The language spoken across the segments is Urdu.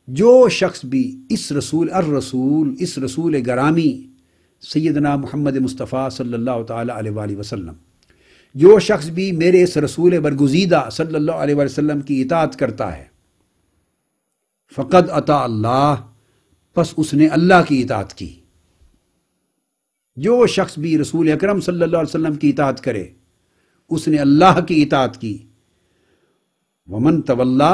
جو شخص بھی اس رسول گرامی سیدنا محمد مصطفیٰ صلی اللہ تعالیٰ علیہ وآلہ وسلم، جو شخص بھی میرے اس رسول برگزیدہ صلی اللہ علیہ وآلہ وسلم کی اطاعت کرتا ہے، فقد اطاع اللہ، پس اس نے اللہ کی اطاعت کی۔ جو شخص بھی رسول اکرم صلی اللہ علیہ وسلم کی اطاعت کرے اس نے اللہ کی اطاعت کی۔ ومن تولا،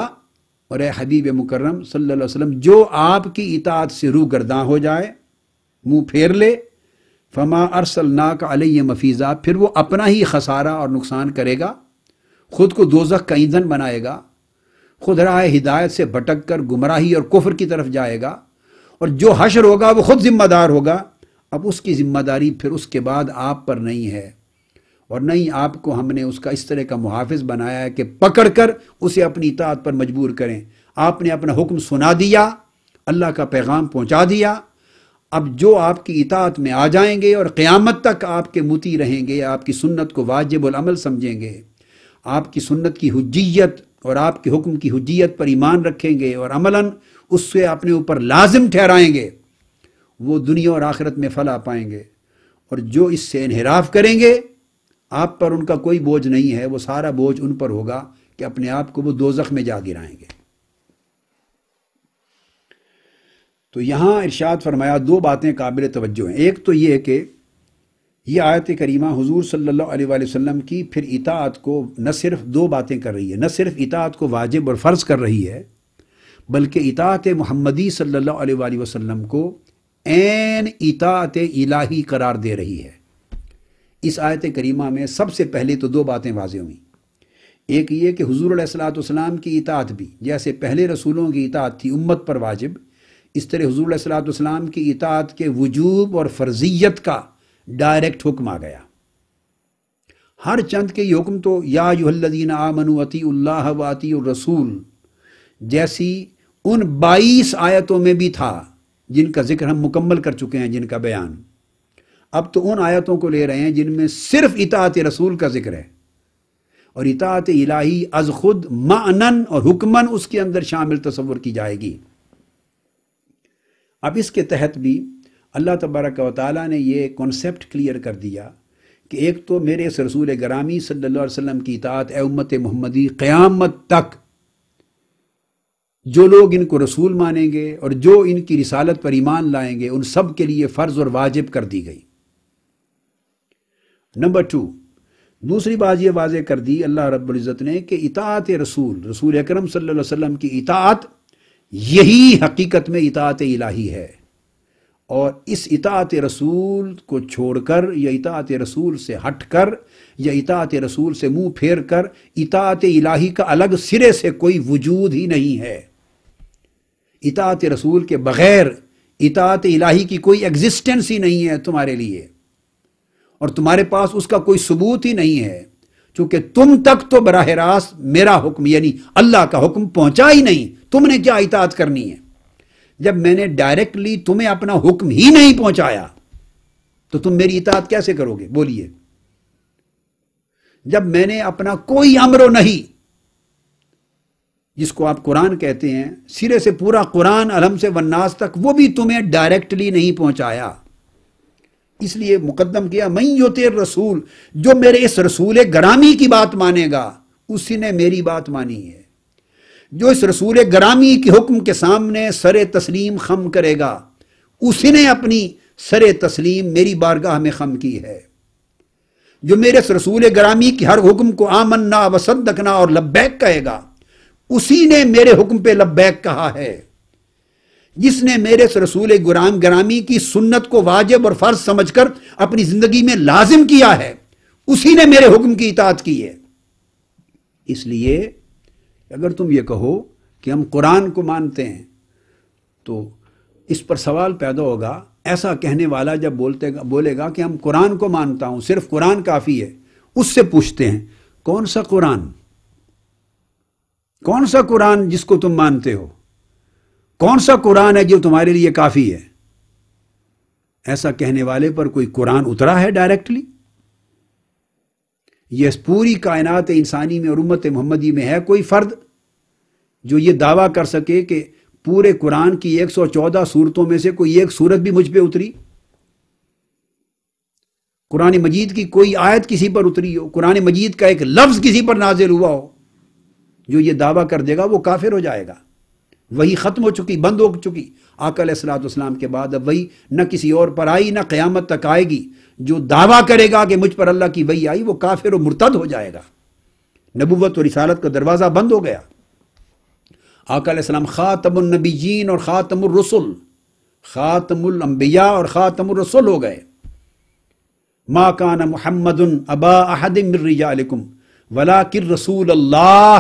اور اے حبیب مکرم صلی اللہ علیہ وسلم، جو آپ کی اطاعت سے روگرداں ہو جائے، منہ پھیر لے، فما ارسلناک علیہ مفیزا، پھر وہ اپنا ہی خسارہ اور نقصان کرے گا، خود کو دوزخ کا ایندھن بنائے گا، خود راہ ہدایت سے بھٹک کر گمراہی اور کفر کی طرف جائے گا، اور جو حشر ہوگا وہ خود ذمہ دار ہوگا۔ اب اس کی ذمہ داری پھر اس کے بعد آپ پر نہیں ہے، اور نہیں آپ کو ہم نے اس کا اس طرح کا محافظ بنایا ہے کہ پکڑ کر اسے اپنی اطاعت پر مجبور کریں۔ آپ نے اپنا حکم سنا دیا، اللہ کا پیغام پہنچا دیا، اب جو آپ کی اطاعت میں آ جائیں گے اور قیامت تک آپ کے مطیع رہیں گے، آپ کی سنت کو واجب العمل سمجھیں گے، آپ کی سنت کی حجیت اور آپ کے حکم کی حجیت پر ایمان رکھیں گے اور عملاً اس سے اپنے اوپر لازم ٹھہرائیں گے، وہ دنیا اور آخرت میں فلاح پائیں گے۔ اور جو اس سے انحراف کریں گے، آپ پر ان کا کوئی بوجھ نہیں ہے، وہ سارا بوجھ ان پر ہوگا کہ اپنے آپ کو وہ دوزخ میں جا گرائیں گے۔ تو یہاں ارشاد فرمایا، دو باتیں قابل توجہ ہیں۔ ایک تو یہ کہ یہ آیت کریمہ حضور صلی اللہ علیہ وآلہ وسلم کی پھر اطاعت کو نہ صرف دو باتیں کر رہی ہے، نہ صرف اطاعت کو واجب اور فرض کر رہی ہے، بلکہ اطاعت محمدی صلی اللہ علیہ وآلہ وسلم کو عین اطاعت الہی قرار دے رہی ہے۔ اس آیت کریمہ میں سب سے پہلے تو دو باتیں واضح ہوئیں۔ ایک یہ کہ حضور علیہ الصلوۃ والسلام کی اطاعت بھی جیسے پہلے رسولوں کی اطاعت تھی امت پر واجب، اس طرح حضور علیہ الصلوۃ والسلام کی اطاعت کے وجوب اور فرضیت کا ڈائریکٹ حکم آ گیا۔ ہر چند کے یہ حکم تو یا ایھا الذین آمنوا اطیعوا اللہ واطیعوا الرسول جیسی ان 22 آیتوں میں بھی تھا جن کا ذکر ہم مکمل کر چکے ہیں، جن کا بیان۔ اب تو ان آیتوں کو لے رہے ہیں جن میں صرف اطاعت رسول کا ذکر ہے، اور اطاعت الہی از خود معنن اور حکمن اس کے اندر شامل تصور کی جائے گی۔ اب اس کے تحت بھی اللہ تبارک و تعالیٰ نے یہ کنسیپٹ کلیئر کر دیا کہ ایک تو میرے اس رسول گرامی صلی اللہ علیہ وسلم کی اطاعت اے امت محمدی، قیامت تک جو لوگ ان کو رسول مانیں گے اور جو ان کی رسالت پر ایمان لائیں گے، ان سب کے لیے فرض اور واجب کر دی گئی۔ نمبر 2، دوسری بات یہ واضح کر دی اللہ رب العزت نے کہ اطاعت رسول اکرم صلی اللہ علیہ وسلم کی اطاعت یہی حقیقت میں اطاعت الہی ہے، اور اس اطاعت رسول کو چھوڑ کر یا اطاعت رسول سے ہٹ کر یا اطاعت رسول سے منہ پھیر کر اطاعت الہی کا الگ سرے سے کوئی وجود ہی نہیں ہے۔ اطاعت رسول کے بغیر اطاعت الہی کی کوئی ایگزسٹنس ہی نہیں ہے تمہارے لیے، اور تمہارے پاس اس کا کوئی ثبوت ہی نہیں ہے، چونکہ تم تک تو براہ راست میرا حکم یعنی اللہ کا حکم پہنچا ہی نہیں۔ تم نے کیا اطاعت کرنی ہے؟ جب میں نے ڈائریکٹلی تمہیں اپنا حکم ہی نہیں پہنچایا تو تم میری اطاعت کیسے کرو گے؟ بولیے۔ جب میں نے اپنا کوئی امر و نہیں، جس کو آپ قرآن کہتے ہیں، سرے سے پورا قرآن الحم سے والناس تک، وہ بھی تمہیں ڈائریکٹلی نہیں پہنچایا، اس لیے مقدم کیا من یطع الرسول، جو میرے اس رسول گرامی کی بات مانے گا اسی نے میری بات مانی ہے۔ جو اس رسول گرامی کے حکم کے سامنے سر تسلیم خم کرے گا اسی نے اپنی سر تسلیم میری بارگاہ میں خم کی ہے۔ جو میرے اس رسول گرامی کے ہر حکم کو آمنا وصدقنا اور لبیک کہے گا اسی نے میرے حکم پہ لبیک کہا ہے۔ جس نے میرے اس رسول گرامی کی سنت کو واجب اور فرض سمجھ کر اپنی زندگی میں لازم کیا ہے اسی نے میرے حکم کی اطاعت کی ہے۔ اس لیے اگر تم یہ کہو کہ ہم قرآن کو مانتے ہیں تو اس پر سوال پیدا ہوگا، ایسا کہنے والا جب بولے گا کہ ہم قرآن کو مانتا ہوں، صرف قرآن کافی ہے، اس سے پوچھتے ہیں کون سا قرآن؟ کون سا قرآن جس کو تم مانتے ہو؟ کون سا قرآن ہے جو تمہارے لیے کافی ہے؟ ایسا کہنے والے پر کوئی قرآن اترا ہے ڈائریکٹلی؟ یہ پوری کائنات انسانی میں اور امت محمدی میں ہے کوئی فرد جو یہ دعویٰ کر سکے کہ پورے قرآن کی 114 صورتوں میں سے کوئی ایک صورت بھی مجھ پہ اتری؟ قرآن مجید کی کوئی آیت کسی پر اتری ہو؟ قرآن مجید کا ایک لفظ کسی پر نازل ہوا ہو؟ جو یہ دعویٰ کر دے گا وہ کافر ہو جائے گا۔ وہی ختم ہو چکی، بند ہو چکی آقا علیہ الصلوۃ والسلام کے بعد، اب وہی نہ کسی اور پر آئی نہ قیامت تک آئے گی۔ جو دعویٰ کرے گا کہ مجھ پر اللہ کی وحی آئی وہ کافر و مرتد ہو جائے گا۔ نبوت اور رسالت کا دروازہ بند ہو گیا۔ آقا علیہ السلام خاتم النبیین اور خاتم الرسل، خاتم الانبیاء اور خاتم الرسل ہو گئے۔ ما کان محمد ابا احد من رجالکم ولکن رسول اللہ،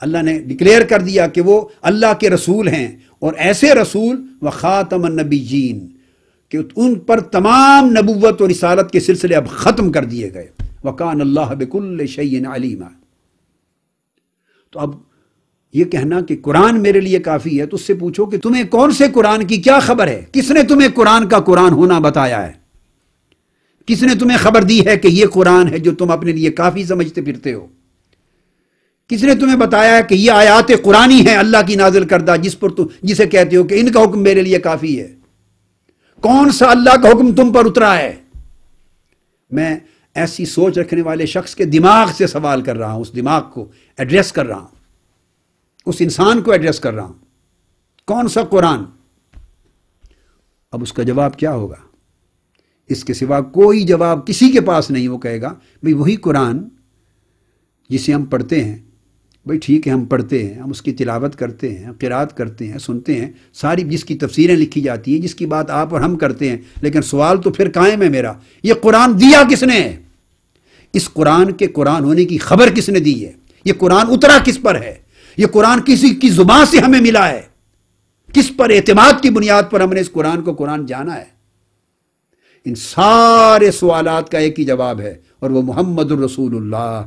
اللہ نے ڈکلیئر کر دیا کہ وہ اللہ کے رسول ہیں، اور ایسے رسول وخاتم النبیین کہ ان پر تمام نبوت اور رسالت کے سلسلے اب ختم کر دیے گئے۔ وکان اللہ بکل شیء علیما۔ تو اب یہ کہنا کہ قرآن میرے لیے کافی ہے، تو اس سے پوچھو کہ تمہیں کون سے قرآن کی کیا خبر ہے؟ کس نے تمہیں قرآن کا قرآن ہونا بتایا ہے؟ کس نے تمہیں خبر دی ہے کہ یہ قرآن ہے جو تم اپنے لیے کافی سمجھتے پھرتے ہو؟ کس نے تمہیں بتایا ہے کہ یہ آیات قرآنی ہیں اللہ کی نازل کردہ، جسے کہتے ہو کہ ان کا حکم میرے لیے کافی ہے؟ کون سا اللہ کا حکم تم پر اترا ہے؟ میں ایسی سوچ رکھنے والے شخص کے دماغ سے سوال کر رہا ہوں، اس دماغ کو ایڈریس کر رہا ہوں، اس انسان کو ایڈریس کر رہا ہوں، کون سا قرآن؟ اب اس کا جواب کیا ہوگا؟ اس کے سوا کوئی جواب کسی کے پاس نہیں۔ وہ کہے گا بھئی وہی قرآن جسے ہم پڑھتے ہیں۔ بھئی ٹھیک ہے، ہم پڑھتے ہیں، ہم اس کی تلاوت کرتے ہیں، قرات کرتے ہیں، سنتے ہیں، ساری جس کی تفسیریں لکھی جاتی ہیں، جس کی بات آپ اور ہم کرتے ہیں، لیکن سوال تو پھر قائم ہے میرا، یہ قرآن دیا کس نے؟ اس قرآن کے قرآن ہونے کی خبر کس نے دی ہے؟ یہ قرآن اترا کس پر ہے؟ یہ قرآن کسی کی زبان سے ہمیں ملا ہے؟ کس پر اعتماد کی بنیاد پر ہم نے اس قرآن کو قرآن جانا ہے؟ ان سارے سوالات کا ایک ہی جواب ہے، اور وہ محمد الرسول اللہ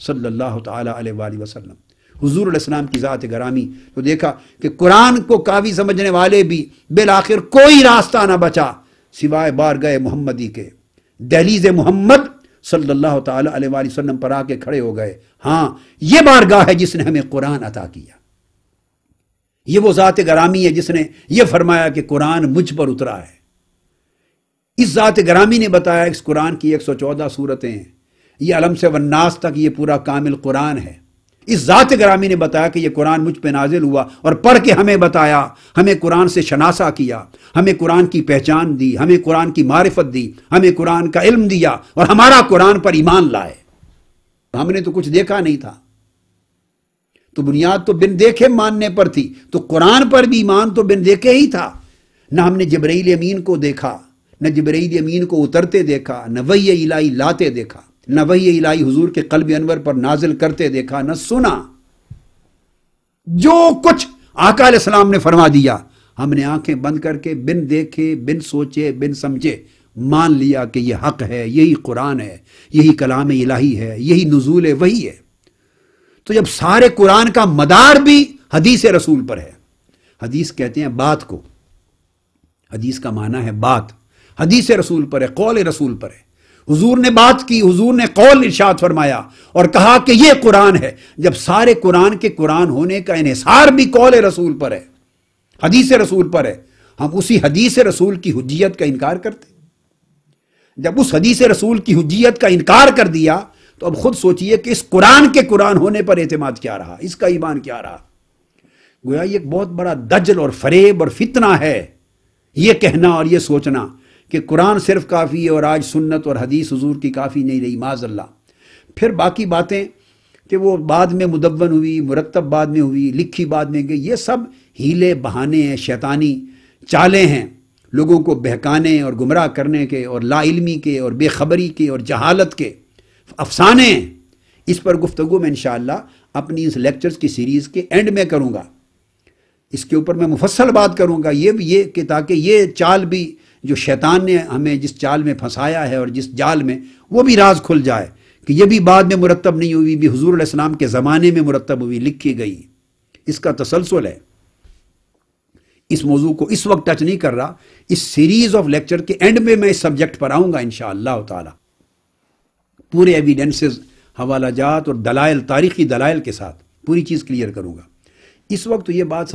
صلی اللہ تعالی علیہ وآلہ وسلم، حضور علیہ السلام کی ذات گرامی۔ تو دیکھا کہ قرآن کو کافی سمجھنے والے بھی بالآخر کوئی راستہ نہ بچا سوائے بارگاہ محمدی کے، دہلیز محمد صلی اللہ تعالی علیہ وآلہ وسلم پر آ کے کھڑے ہو گئے۔ ہاں، یہ بارگاہ ہے جس نے ہمیں قرآن عطا کیا، یہ وہ ذات گرامی ہے جس نے یہ فرمایا کہ قرآن مجھ پر اترا ہے۔ اس ذات گرامی نے بتایا اس قرآن کی 114 صورتیں ہیں، یہ علم سے والناس تک یہ پورا کامل قرآن ہے۔ اس ذات گرامی نے بتایا کہ یہ قرآن مجھ پہ نازل ہوا، اور پڑھ کے ہمیں بتایا، ہمیں قرآن سے شناسا کیا، ہمیں قرآن کی پہچان دی، ہمیں قرآن کی معرفت دی، ہمیں قرآن کا علم دیا، اور ہمارا قرآن پر ایمان لائے۔ ہم نے تو کچھ دیکھا نہیں تھا، تو بنیاد تو بن دیکھے ماننے پر تھی، تو قرآن پر بھی ایمان تو بن دیکھے ہی تھا۔ نہ ہم نے جبرائیل امین کو دیکھا، نہ جبرائیل امین کو اترتے دیکھا، نہ وحی الہی لاتے دیکھا، نہ وحی الہی حضور کے قلب انور پر نازل کرتے دیکھا، نہ سنا۔ جو کچھ آقا علیہ السلام نے فرما دیا، ہم نے آنکھیں بند کر کے بن دیکھے، بن سوچے، بن سمجھے مان لیا کہ یہ حق ہے، یہی قرآن ہے، یہی کلام الہی ہے، یہی نزول وحی ہے۔ تو جب سارے قرآن کا مدار بھی حدیث رسول پر ہے، حدیث کہتے ہیں بات کو، حدیث کا معنی ہے بات، حدیث رسول پر ہے، قول رسول پر ہے۔ حضور نے بات کی، حضور نے قول ارشاد فرمایا اور کہا کہ یہ قرآن ہے۔ جب سارے قرآن کے قرآن ہونے کا انحصار بھی قول رسول پر ہے، حدیث رسول پر ہے، ہم اسی حدیث رسول کی حجیت کا انکار کرتے۔ جب اس حدیث رسول کی حجیت کا انکار کر دیا تو اب خود سوچئے کہ اس قرآن کے قرآن ہونے پر اعتماد کیا رہا، اس کا ایمان کیا رہا۔ گویا یہ ایک بہت بڑا دجل اور فریب اور فتنہ ہے یہ کہنا اور یہ سوچنا کہ قرآن صرف کافی ہے اور آج سنت اور حدیث حضور کی کافی نہیں رہی، معاذ اللہ۔ پھر باقی باتیں کہ وہ بعد میں مدون ہوئی، مرتب بعد میں ہوئی، لکھی بعد میں گئی، یہ سب ہیلے بہانے ہیں، شیطانی چالیں ہیں، لوگوں کو بہکانے اور گمراہ کرنے کے، اور لا علمی کے اور بے خبری کے اور جہالت کے افسانے ہیں۔ اس پر گفتگو میں انشاءاللہ اپنی اس لیکچرز کی سیریز کے اینڈ میں کروں گا، اس کے اوپر میں مفصل بات کروں گا، یہ کہ تاکہ یہ چال بھی جو شیطان نے ہمیں جس چال میں پھنسایا ہے اور جس جال میں، وہ بھی راز کھل جائے کہ یہ بھی بعد میں مرتب نہیں ہوئی، بھی حضور علیہ السلام کے زمانے میں مرتب ہوئی، لکھی گئی۔ اس کا تسلسل ہے۔ اس موضوع کو اس وقت ٹچ نہیں کر رہا، اس سیریز آف لیکچر کے اینڈ میں اس سبجیکٹ پر آؤں گا انشاءاللہ تعالی، پورے ایویڈنسز، حوالہ جات اور دلائل، تاریخی دلائل کے ساتھ پوری چیز کلیئر کروں گا۔ اس وقت تو یہ بات